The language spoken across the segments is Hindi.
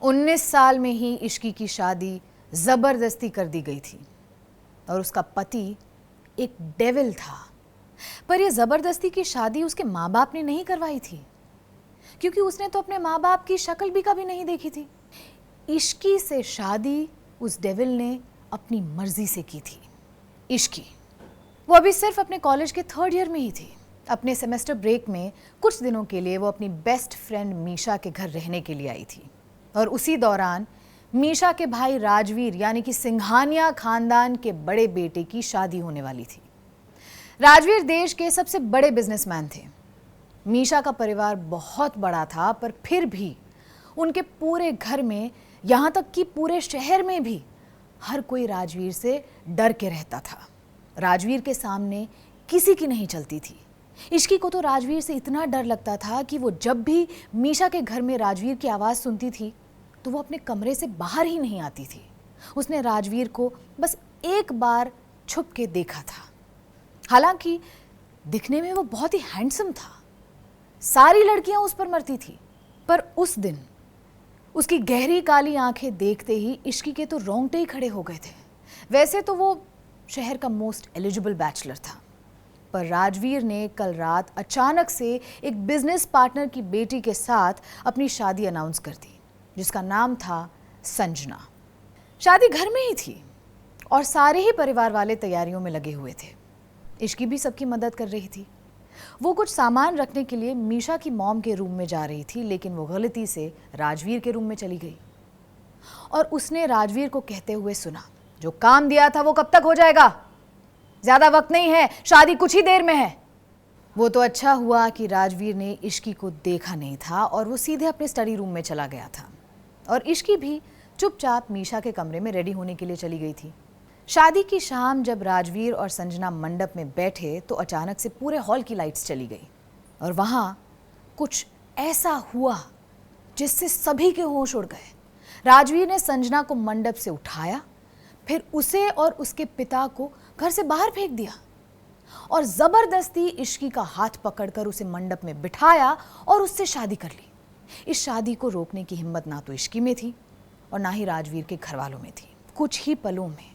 19 साल में ही इश्की की शादी जबरदस्ती कर दी गई थी और उसका पति एक डेविल था। पर यह जबरदस्ती की शादी उसके माँ बाप ने नहीं करवाई थी, क्योंकि उसने तो अपने माँ बाप की शक्ल भी कभी नहीं देखी थी। इश्की से शादी उस डेविल ने अपनी मर्जी से की थी। इश्की वो अभी सिर्फ अपने कॉलेज के 3rd ईयर में ही थी। अपने सेमेस्टर ब्रेक में कुछ दिनों के लिए वो अपनी बेस्ट फ्रेंड मीशा के घर रहने के लिए आई थी और उसी दौरान मीशा के भाई राजवीर यानी कि सिंघानिया खानदान के बड़े बेटे की शादी होने वाली थी। राजवीर देश के सबसे बड़े बिजनेसमैन थे। मीशा का परिवार बहुत बड़ा था, पर फिर भी उनके पूरे घर में, यहाँ तक कि पूरे शहर में भी, हर कोई राजवीर से डर के रहता था। राजवीर के सामने किसी की नहीं चलती थी। इश्की को तो राजवीर से इतना डर लगता था कि वो जब भी मीशा के घर में राजवीर की आवाज़ सुनती थी तो वो अपने कमरे से बाहर ही नहीं आती थी। उसने राजवीर को बस एक बार छुप के देखा था। हालांकि दिखने में वो बहुत ही हैंडसम था। सारी लड़कियां उस पर मरती थी, पर उस दिन उसकी गहरी काली आंखें देखते ही इश्की के तो रोंगटे ही खड़े हो गए थे। वैसे तो वो शहर का मोस्ट एलिजिबल बैचलर था, पर राजवीर ने कल रात अचानक से एक बिजनेस पार्टनर की बेटी के साथ अपनी शादी अनाउंस कर दी, जिसका नाम था संजना। शादी घर में ही थी और सारे ही परिवार वाले तैयारियों में लगे हुए थे। इश्की भी सबकी मदद कर रही थी। वो कुछ सामान रखने के लिए मीशा की मॉम के रूम में जा रही थी, लेकिन वो गलती से राजवीर के रूम में चली गई और उसने राजवीर को कहते हुए सुना, जो काम दिया था वो कब तक हो जाएगा? ज्यादा वक्त नहीं है, शादी कुछ ही देर में है। वो तो अच्छा हुआ कि राजवीर ने इश्की को देखा नहीं था और वो सीधे अपने स्टडी रूम में चला गया था और इश्की भी चुपचाप मीशा के कमरे में रेडी होने के लिए चली गई थी। शादी की शाम जब राजवीर और संजना मंडप में बैठे तो अचानक से पूरे हॉल की लाइट्स चली गई और वहां कुछ ऐसा हुआ जिससे सभी के होश उड़ गए। राजवीर ने संजना को मंडप से उठाया, फिर उसे और उसके पिता को घर से बाहर फेंक दिया और जबरदस्ती इश्की का हाथ पकड़कर उसे मंडप में बिठाया और उससे शादी कर ली। इस शादी को रोकने की हिम्मत ना तो इश्की में थी और ना ही राजवीर के घर वालों में थी। कुछ ही पलों में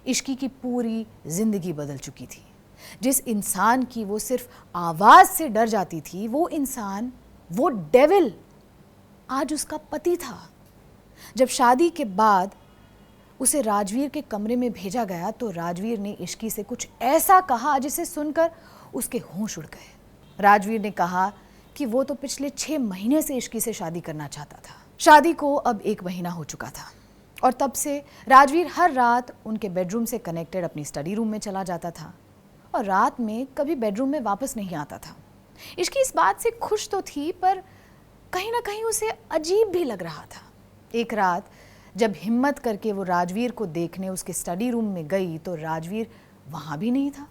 इश्की की पूरी जिंदगी बदल चुकी थी। जिस इंसान की वो सिर्फ आवाज से डर जाती थी, वो इंसान, वो डेविल, आज उसका पति था। जब शादी के बाद उसे राजवीर के कमरे में भेजा गया तो राजवीर ने इश्की से कुछ ऐसा कहा जिसे सुनकर उसके होश उड़ गए। राजवीर ने कहा कि वो तो पिछले 6 महीने से इश्की से शादी करना चाहता था। शादी को अब 1 महीना हो चुका था और तब से राजवीर हर रात उनके बेडरूम से कनेक्टेड अपनी स्टडी रूम में चला जाता था और रात में कभी बेडरूम में वापस नहीं आता था। इश्की इस बात से खुश तो थी, पर कहीं ना कहीं उसे अजीब भी लग रहा था। एक रात जब हिम्मत करके वो राजवीर को देखने उसके स्टडी रूम में गई तो राजवीर वहां भी नहीं था।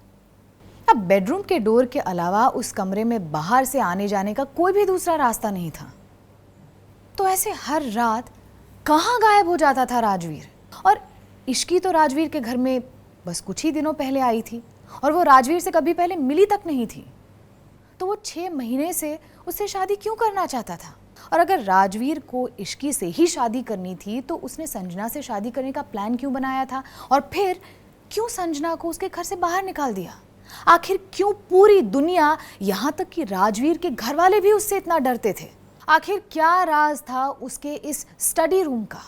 अब बेडरूम के डोर के अलावा उस कमरे में बाहर से आने जाने का कोई भी दूसरा रास्ता नहीं था। तो ऐसे हर रात कहाँ गायब हो जाता था राजवीर? और इश्की तो राजवीर के घर में बस कुछ ही दिनों पहले आई थी और वो राजवीर से कभी पहले मिली तक नहीं थी। तो वो 6 महीने से उससे शादी क्यों करना चाहता था? और अगर राजवीर को इश्की से ही शादी करनी थी तो उसने संजना से शादी करने का प्लान क्यों बनाया था? और फिर क्यों संजना को उसके घर से बाहर निकाल दिया? आखिर क्यों पूरी दुनिया, यहाँ तक कि राजवीर के घर वाले भी उससे इतना डरते थे? आखिर क्या राज था उसके इस स्टडी रूम का?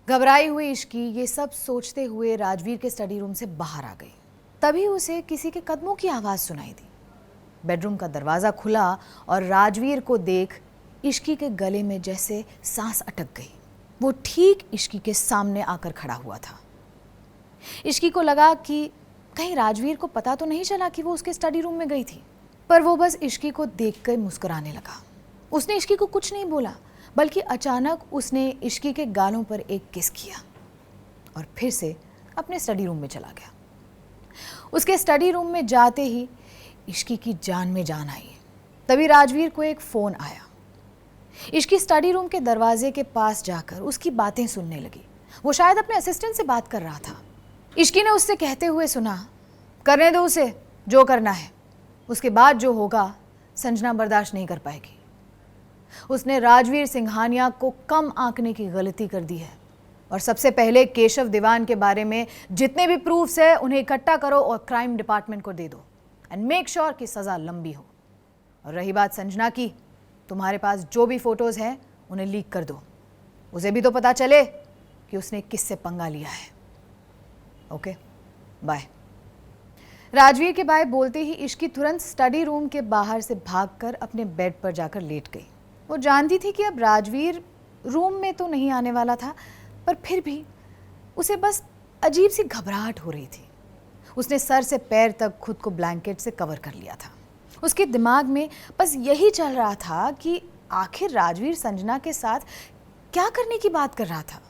घबराई हुई इश्की ये सब सोचते हुए राजवीर के स्टडी रूम से बाहर आ गई। तभी उसे किसी के कदमों की आवाज़ सुनाई दी। बेडरूम का दरवाज़ा खुला और राजवीर को देख इश्की के गले में जैसे सांस अटक गई। वो ठीक इश्की के सामने आकर खड़ा हुआ था। इश्की को लगा कि कहीं राजवीर को पता तो नहीं चला कि वो उसके स्टडी रूम में गई थी, पर वो बस इश्की को देखकर मुस्कुराने लगा। उसने इश्की को कुछ नहीं बोला, बल्कि अचानक उसने इश्की के गालों पर एक किस किया और फिर से अपने स्टडी रूम में चला गया। उसके स्टडी रूम में जाते ही इश्की की जान में जान आई। तभी राजवीर को एक फ़ोन आया। इश्की स्टडी रूम के दरवाजे के पास जाकर उसकी बातें सुनने लगी। वो शायद अपने असिस्टेंट से बात कर रहा था। इश्की ने उससे कहते हुए सुना, करने दो उसे जो करना है, उसके बाद जो होगा संजना बर्दाश्त नहीं कर पाएगी। उसने राजवीर सिंघानिया को कम आंकने की गलती कर दी है। और सबसे पहले केशव दीवान के बारे में जितने भी प्रूफ्स है उन्हें इकट्ठा करो और क्राइम डिपार्टमेंट को दे दो एंड मेक श्योर कि सजा लंबी हो। और रही बात संजना की, तुम्हारे पास जो भी फोटोज हैं उन्हें लीक कर दो, उसे भी तो पता चले कि उसने किससे पंगा लिया है। Okay, bye. राजवीर के बाय बोलते ही इश्की तुरंत स्टडी रूम के बाहर से भागकर अपने बेड पर जाकर लेट गई। वो जानती थी कि अब राजवीर रूम में तो नहीं आने वाला था, पर फिर भी उसे बस अजीब सी घबराहट हो रही थी। उसने सर से पैर तक खुद को ब्लैंकेट से कवर कर लिया था। उसके दिमाग में बस यही चल रहा था कि आखिर राजवीर संजना के साथ क्या करने की बात कर रहा था,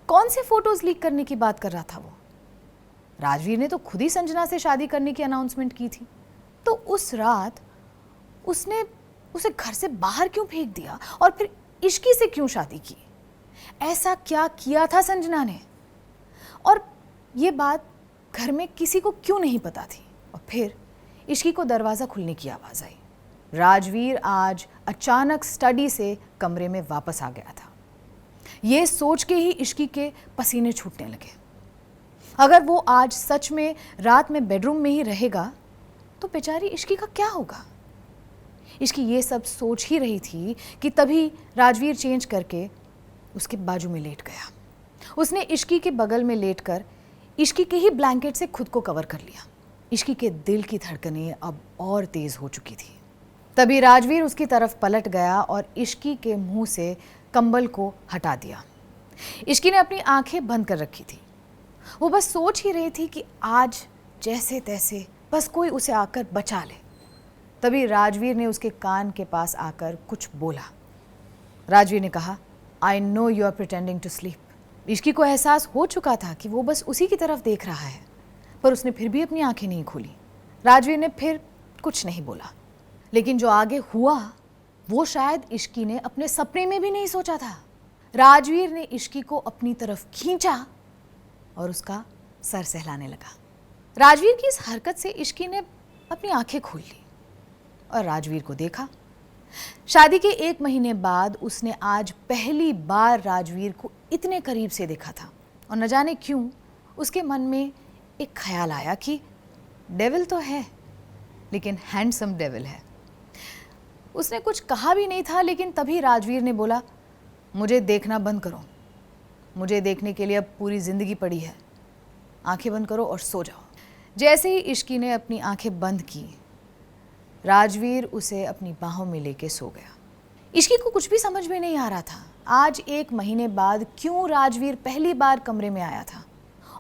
कौन से फोटोज लीक करने की बात कर रहा था वो। राजवीर ने तो खुद ही संजना से शादी करने की अनाउंसमेंट की थी, तो उस रात उसने उसे घर से बाहर क्यों फेंक दिया और फिर इश्की से क्यों शादी की? ऐसा क्या किया था संजना ने? और ये बात घर में किसी को क्यों नहीं पता थी? और फिर इश्की को दरवाज़ा खुलने की आवाज़ आई। राजवीर आज अचानक स्टडी से कमरे में वापस आ गया था। ये सोच के ही इश्की के पसीने छूटने लगे। अगर वो आज सच में रात में बेडरूम में ही रहेगा तो बेचारी इश्की का क्या होगा? इश्की ये सब सोच ही रही थी कि तभी राजवीर चेंज करके उसके बाजू में लेट गया। उसने इश्की के बगल में लेटकर इश्की के ही ब्लैंकेट से खुद को कवर कर लिया। इश्की के दिल की धड़कनें अब और तेज हो चुकी थी। तभी राजवीर उसकी तरफ पलट गया और इश्की के मुंह से कंबल को हटा दिया। इश्की ने अपनी आंखें बंद कर रखी थी। वो बस सोच ही रही थी कि आज जैसे तैसे बस कोई उसे आकर बचा ले। तभी राजवीर ने उसके कान के पास आकर कुछ बोला। राजवीर ने कहा, I know you are pretending to sleep. Ishki को एहसास हो चुका था कि वो बस उसी की तरफ देख रहा है, पर उसने फिर भी अपनी आंखें नहीं खोली। राजवीर ने फिर कुछ नहीं बोला, लेकिन जो आगे हुआ वो शायद इश्की ने अपने सपने में भी नहीं सोचा था। राजवीर ने इश्की को अपनी तरफ खींचा और उसका सर सहलाने लगा। राजवीर की इस हरकत से इश्की ने अपनी आंखें खोल ली और राजवीर को देखा। शादी के 1 महीने बाद उसने आज पहली बार राजवीर को इतने करीब से देखा था और न जाने क्यों उसके मन में एक ख्याल आया कि डेविल तो है, लेकिन हैंडसम डेविल है। उसने कुछ कहा भी नहीं था, लेकिन तभी राजवीर ने बोला, मुझे देखना बंद करो, मुझे देखने के लिए अब पूरी ज़िंदगी पड़ी है। आंखें बंद करो और सो जाओ। जैसे ही इश्की ने अपनी आंखें बंद की, राजवीर उसे अपनी बाहों में लेके सो गया। इश्की को कुछ भी समझ में नहीं आ रहा था। आज 1 महीने बाद क्यों राजवीर पहली बार कमरे में आया था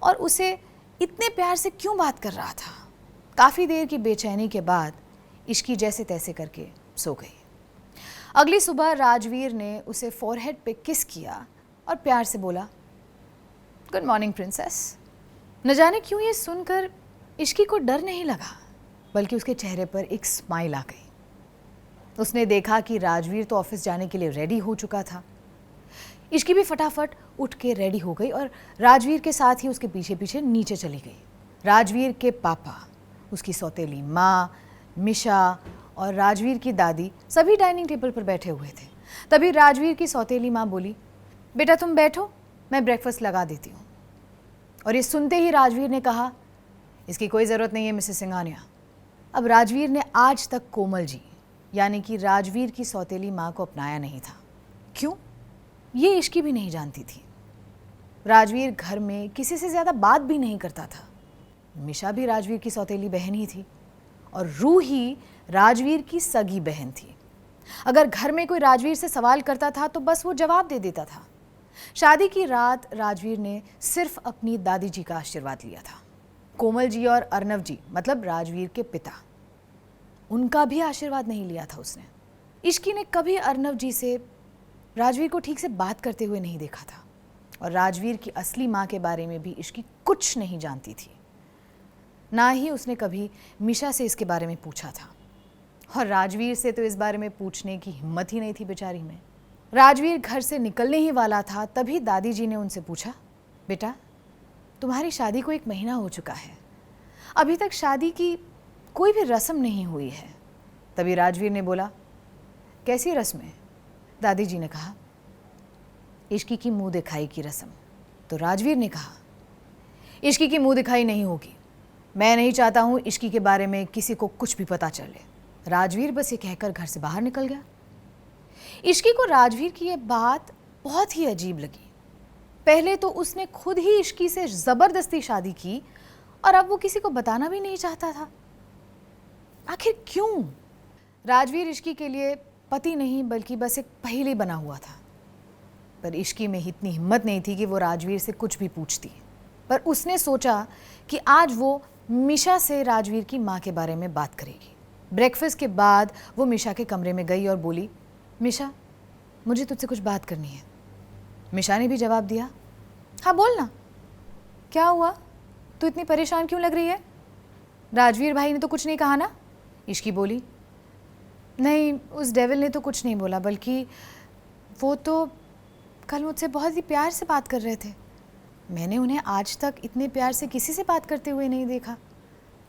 और उसे इतने प्यार से क्यों बात कर रहा था। काफ़ी देर की बेचैनी के बाद इश्की जैसे तैसे करके सो गई। अगली सुबह राजवीर ने उसे फोरहेड पे किस किया और प्यार से बोला, गुड मॉर्निंग प्रिंसेस। न जाने क्यों ये सुनकर इश्की को डर नहीं लगा, बल्कि उसके चेहरे पर एक स्माइल आ गई। उसने देखा कि राजवीर तो ऑफिस जाने के लिए रेडी हो चुका था। इश्की भी फटाफट उठ के रेडी हो गई और राजवीर के साथ ही उसके पीछे पीछे नीचे चली गई। राजवीर के पापा, उसकी सौतेली माँ मिशा और राजवीर की दादी सभी डाइनिंग टेबल पर बैठे हुए थे। तभी राजवीर की सौतेली माँ बोली, बेटा तुम बैठो, मैं ब्रेकफास्ट लगा देती हूँ। और ये सुनते ही राजवीर ने कहा, इसकी कोई ज़रूरत नहीं है मिसेस सिंघानिया। अब राजवीर ने आज तक कोमल जी यानी कि राजवीर की सौतेली माँ को अपनाया नहीं था। क्यों? ये इश्की भी नहीं जानती थी। राजवीर घर में किसी से ज़्यादा बात भी नहीं करता था। मिशा भी राजवीर की सौतेली बहन ही थी और रूही राजवीर की सगी बहन थी। अगर घर में कोई राजवीर से सवाल करता था तो बस वो जवाब दे देता था। शादी की रात राजवीर ने सिर्फ अपनी दादी जी का आशीर्वाद लिया था। कोमल जी और अर्नव जी मतलब राजवीर के पिता, उनका भी आशीर्वाद नहीं लिया था उसने। इश्की ने कभी अर्नव जी से राजवीर को ठीक से बात करते हुए नहीं देखा था और राजवीर की असली माँ के बारे में भी इश्की कुछ नहीं जानती थी। ना ही उसने कभी मिशा से इसके बारे में पूछा था और राजवीर से तो इस बारे में पूछने की हिम्मत ही नहीं थी बेचारी में। राजवीर घर से निकलने ही वाला था, तभी दादी जी ने उनसे पूछा, बेटा तुम्हारी शादी को 1 महीना हो चुका है, अभी तक शादी की कोई भी रस्म नहीं हुई है। तभी राजवीर ने बोला, कैसी रस्में? दादी जी ने कहा, इश्की की मुंह दिखाई की रस्म। तो राजवीर ने कहा, इश्की की मुंह दिखाई नहीं होगी, मैं नहीं चाहता हूं इश्की के बारे में किसी को कुछ भी पता चले। राजवीर बस ये कहकर घर से बाहर निकल गया। इश्की को राजवीर की ये बात बहुत ही अजीब लगी। पहले तो उसने खुद ही इश्की से जबरदस्ती शादी की और अब वो किसी को बताना भी नहीं चाहता था। आखिर क्यों? राजवीर इश्की के लिए पति नहीं बल्कि बस एक पहेली बना हुआ था। पर इश्की में इतनी हिम्मत नहीं थी कि वो राजवीर से कुछ भी पूछती। पर उसने सोचा कि आज वो मिशा से राजवीर की माँ के बारे में बात करेगी। ब्रेकफास्ट के बाद वो मिशा के कमरे में गई और बोली, मिशा, मुझे तुझसे कुछ बात करनी है। मिशा ने भी जवाब दिया, हाँ बोल ना, क्या हुआ, तू इतनी परेशान क्यों लग रही है? राजवीर भाई ने तो कुछ नहीं कहा ना? इश्की बोली, नहीं, उस डेविल ने तो कुछ नहीं बोला, बल्कि वो तो कल मुझसे बहुत ही प्यार से बात कर रहे थे। मैंने उन्हें आज तक इतने प्यार से किसी से बात करते हुए नहीं देखा।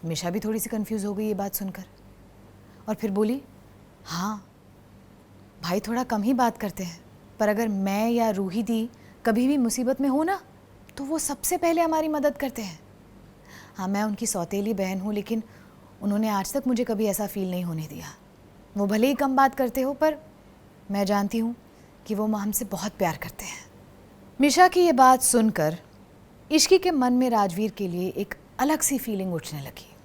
मिशा भी थोड़ी सी कंफ्यूज हो गई ये बात सुनकर और फिर बोली, हाँ भाई थोड़ा कम ही बात करते हैं, पर अगर मैं या रूही दी कभी भी मुसीबत में हो ना तो वो सबसे पहले हमारी मदद करते हैं। हाँ, मैं उनकी सौतेली बहन हूँ, लेकिन उन्होंने आज तक मुझे कभी ऐसा फील नहीं होने दिया। वो भले ही कम बात करते हो, पर मैं जानती हूँ कि वो हमसे बहुत प्यार करते हैं। मिशा की ये बात सुनकर इश्की के मन में राजवीर के लिए एक अलग सी फीलिंग उठने लगी।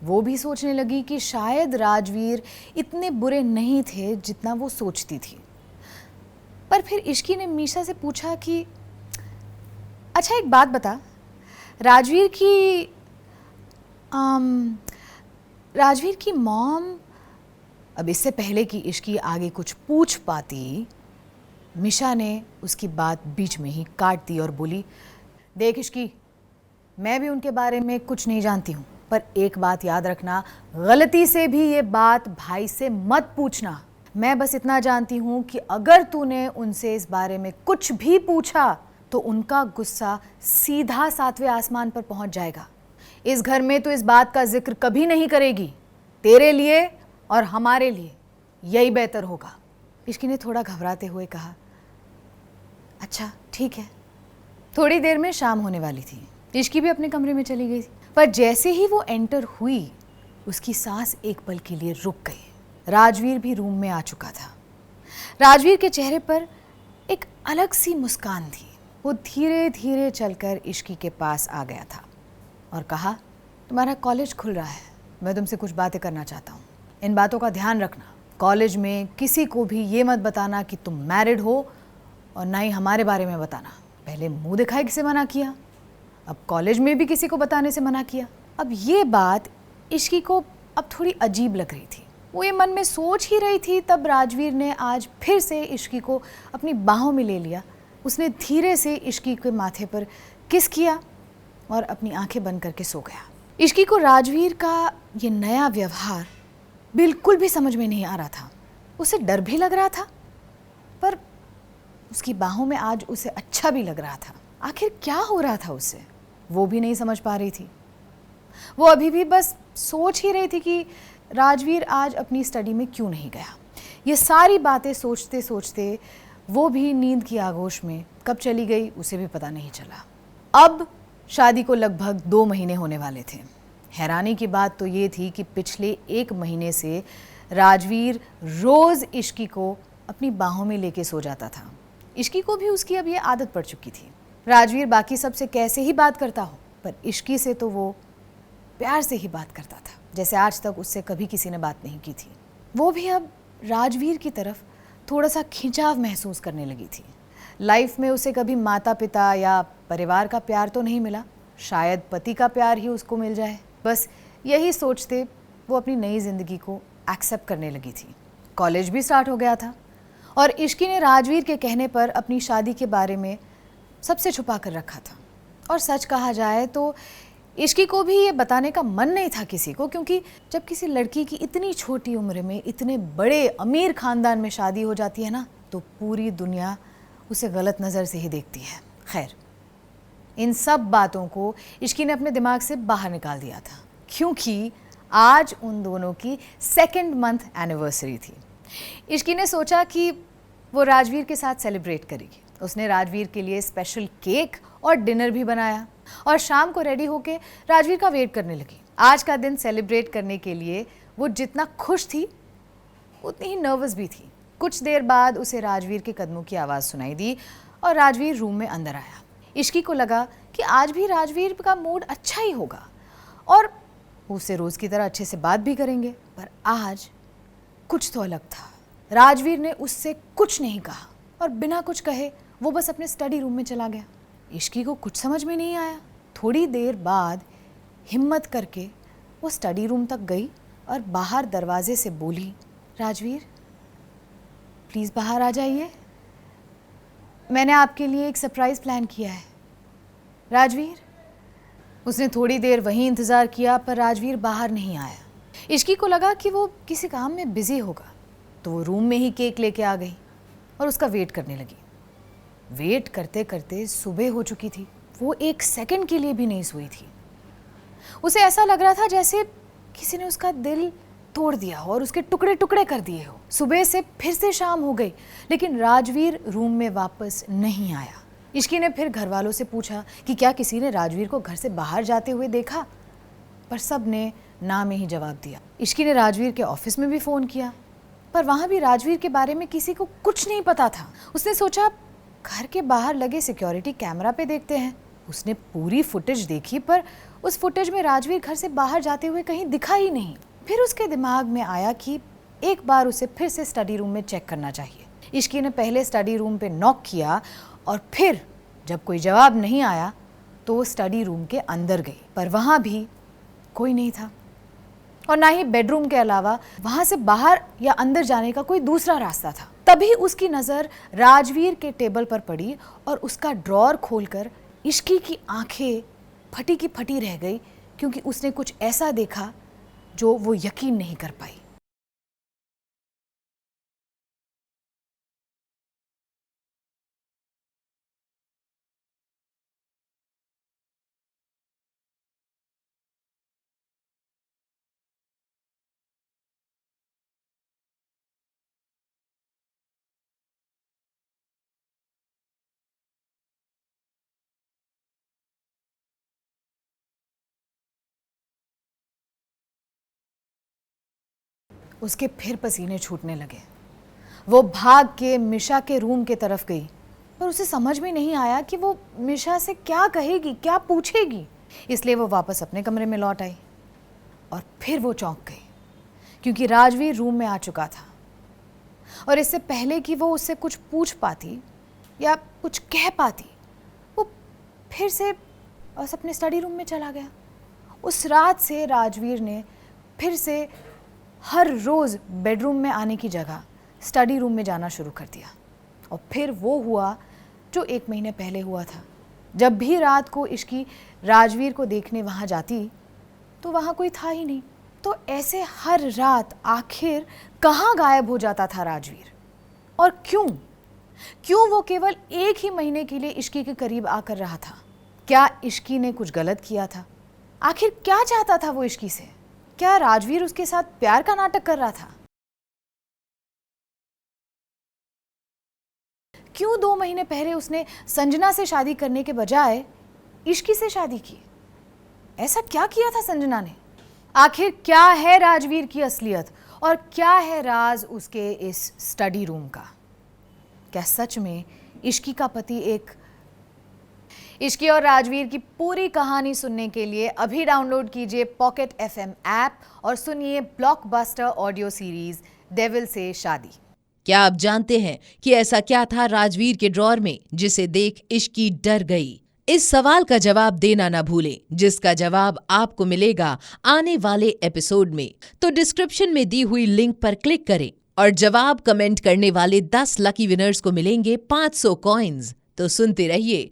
वो भी सोचने लगी कि शायद राजवीर इतने बुरे नहीं थे जितना वो सोचती थी। पर फिर इश्की ने मिशा से पूछा कि अच्छा एक बात बता, राजवीर की मॉम। अब इससे पहले कि इश्की आगे कुछ पूछ पाती, मिशा ने उसकी बात बीच में ही काट दी और बोली, देख इश्की, मैं भी उनके बारे में कुछ नहीं जानती हूँ, पर एक बात याद रखना, गलती से भी ये बात भाई से मत पूछना। मैं बस इतना जानती हूँ कि अगर तूने उनसे इस बारे में कुछ भी पूछा तो उनका गुस्सा सीधा 7वें आसमान पर पहुँच जाएगा। इस घर में तो इस बात का जिक्र कभी नहीं करेगी। तेरे लिए और हमारे लिए यही बेहतर होगा। इश्की ने थोड़ा घबराते हुए कहा, अच्छा ठीक है। थोड़ी देर में शाम होने वाली थी। इश्की भी अपने कमरे में चली गई, पर जैसे ही वो एंटर हुई उसकी सांस एक पल के लिए रुक गई। राजवीर भी रूम में आ चुका था। राजवीर के चेहरे पर एक अलग सी मुस्कान थी। वो धीरे धीरे चलकर इश्की के पास आ गया था और कहा, तुम्हारा कॉलेज खुल रहा है, मैं तुमसे कुछ बातें करना चाहता हूँ। इन बातों का ध्यान रखना। कॉलेज में किसी को भी ये मत बताना कि तुम मैरिड हो, और ना ही हमारे बारे में बताना। पहले मुंह दिखाए किसे मना किया, अब कॉलेज में भी किसी को बताने से मना किया। अब ये बात इश्की को अब थोड़ी अजीब लग रही थी। वो ये मन में सोच ही रही थी, तब राजवीर ने आज फिर से इश्की को अपनी बाहों में ले लिया। उसने धीरे से इश्की के माथे पर किस किया और अपनी आंखें बंद करके सो गया। इश्की को राजवीर का ये नया व्यवहार बिल्कुल भी समझ में नहीं आ रहा था। उसे डर भी लग रहा था, पर उसकी बाहों में आज उसे अच्छा भी लग रहा था। आखिर क्या हो रहा था उससे, वो भी नहीं समझ पा रही थी। वो अभी भी बस सोच ही रही थी कि राजवीर आज अपनी स्टडी में क्यों नहीं गया। ये सारी बातें सोचते सोचते वो भी नींद की आगोश में कब चली गई उसे भी पता नहीं चला। अब शादी को लगभग 2 महीने होने वाले थे। हैरानी की बात तो ये थी कि पिछले 1 महीने से राजवीर रोज़ इश्की को अपनी बाहों में लेके सो जाता था। इश्की को भी उसकी अब ये आदत पड़ चुकी थी। राजवीर बाकी सबसे कैसे ही बात करता हो, पर इश्की से तो वो प्यार से ही बात करता था, जैसे आज तक उससे कभी किसी ने बात नहीं की थी। वो भी अब राजवीर की तरफ थोड़ा सा खिंचाव महसूस करने लगी थी। लाइफ में उसे कभी माता पिता या परिवार का प्यार तो नहीं मिला, शायद पति का प्यार ही उसको मिल जाए। बस यही सोचते वो अपनी नई ज़िंदगी को एक्सेप्ट करने लगी थी। कॉलेज भी स्टार्ट हो गया था और इश्की ने राजवीर के कहने पर अपनी शादी के बारे में सबसे छुपा कर रखा था। और सच कहा जाए तो इश्की को भी ये बताने का मन नहीं था किसी को, क्योंकि जब किसी लड़की की इतनी छोटी उम्र में इतने बड़े अमीर ख़ानदान में शादी हो जाती है ना, तो पूरी दुनिया उसे गलत नज़र से ही देखती है। खैर, इन सब बातों को इश्की ने अपने दिमाग से बाहर निकाल दिया था, क्योंकि आज उन दोनों की 2nd मंथ एनिवर्सरी थी। इश्की ने सोचा कि वो राजवीर के साथ सेलिब्रेट करेगी। उसने राजवीर के लिए स्पेशल केक और डिनर भी बनाया और शाम को रेडी होके राजवीर का वेट करने लगी। आज का दिन सेलिब्रेट करने के लिए वो जितना खुश थी उतनी ही नर्वस भी थी। कुछ देर बाद उसे राजवीर के कदमों की आवाज़ सुनाई दी और राजवीर रूम में अंदर आया। इश्की को लगा कि आज भी राजवीर का मूड अच्छा ही होगा और उससे रोज़ की तरह अच्छे से बात भी करेंगे, पर आज कुछ तो अलग था। राजवीर ने उससे कुछ नहीं कहा और बिना कुछ कहे वो बस अपने स्टडी रूम में चला गया। इश्की को कुछ समझ में नहीं आया। थोड़ी देर बाद हिम्मत करके वो स्टडी रूम तक गई और बाहर दरवाजे से बोली, राजवीर प्लीज़ बाहर आ जाइए, मैंने आपके लिए एक सरप्राइज़ प्लान किया है। राजवीर। उसने थोड़ी देर वहीं इंतज़ार किया पर राजवीर बाहर नहीं आया। इश्की को लगा कि वो किसी काम में बिज़ी होगा, तो वो रूम में ही केक लेके आ गई और उसका वेट करने लगी। वेट करते करते सुबह हो चुकी थी। वो एक सेकंड के लिए भी नहीं सोई थी। उसे ऐसा लग रहा था जैसे किसी ने उसका दिल तोड़ दिया हो और उसके टुकड़े टुकड़े कर दिए हो। सुबह से फिर से शाम हो गई लेकिन राजवीर रूम में वापस नहीं आया। इश्की ने फिर घर वालों से पूछा कि क्या किसी ने राजवीर को घर से बाहर जाते हुए देखा, पर सब ने ना में ही जवाब दिया। इश्की ने राजवीर के ऑफिस में भी फ़ोन किया पर वहाँ भी राजवीर के बारे में किसी को कुछ नहीं पता था। उसने सोचा घर के बाहर लगे सिक्योरिटी कैमरा पे देखते हैं। उसने पूरी फुटेज देखी पर उस फुटेज में राजवीर घर से बाहर जाते हुए कहीं दिखा ही नहीं। फिर उसके दिमाग में आया कि एक बार उसे फिर से स्टडी रूम में चेक करना चाहिए। इश्की ने पहले स्टडी रूम पे नॉक किया और फिर जब कोई जवाब नहीं आया तो वो स्टडी रूम के अंदर गई, पर वहाँ भी कोई नहीं था और ना ही बेडरूम के अलावा वहाँ से बाहर या अंदर जाने का कोई दूसरा रास्ता था। तभी उसकी नज़र राजवीर के टेबल पर पड़ी और उसका ड्रॉर खोलकर इश्की की आंखें फटी की फटी रह गई, क्योंकि उसने कुछ ऐसा देखा जो वो यकीन नहीं कर पाई। उसके फिर पसीने छूटने लगे। वो भाग के मिशा के रूम के तरफ गई पर उसे समझ में नहीं आया कि वो मिशा से क्या कहेगी, क्या पूछेगी। इसलिए वो वापस अपने कमरे में लौट आई और फिर वो चौंक गई क्योंकि राजवीर रूम में आ चुका था और इससे पहले कि वो उससे कुछ पूछ पाती या कुछ कह पाती, वो फिर से बस अपने स्टडी रूम में चला गया। उस रात से राजवीर ने फिर से हर रोज़ बेडरूम में आने की जगह स्टडी रूम में जाना शुरू कर दिया और फिर वो हुआ जो 1 महीने पहले हुआ था। जब भी रात को इश्की राजवीर को देखने वहाँ जाती तो वहाँ कोई था ही नहीं। तो ऐसे हर रात आखिर कहाँ गायब हो जाता था राजवीर और क्यों वो केवल 1 ही महीने के लिए इश्की के करीब आकर रहा था? क्या इश्की ने कुछ गलत किया था? आखिर क्या चाहता था वो इश्की से? क्या राजवीर उसके साथ प्यार का नाटक कर रहा था? क्यों 2 महीने पहले उसने संजना से शादी करने के बजाय इश्की से शादी की? ऐसा क्या किया था संजना ने? आखिर क्या है राजवीर की असलियत और क्या है राज उसके इस स्टडी रूम का? क्या सच में इश्की का पति एक? इश्की और राजवीर की पूरी कहानी सुनने के लिए अभी डाउनलोड कीजिए पॉकेट FM ऐप और सुनिए ब्लॉकबस्टर ऑडियो सीरीज डेविल से शादी। क्या आप जानते हैं कि ऐसा क्या था राजवीर के ड्रॉर में जिसे देख इश्की डर गई? इस सवाल का जवाब देना ना भूलें, जिसका जवाब आपको मिलेगा आने वाले एपिसोड में। तो डिस्क्रिप्शन में दी हुई लिंक पर क्लिक करें और जवाब कमेंट करने वाले 10 लकी विनर्स को मिलेंगे 500 कॉइन्स। तो सुनते रहिए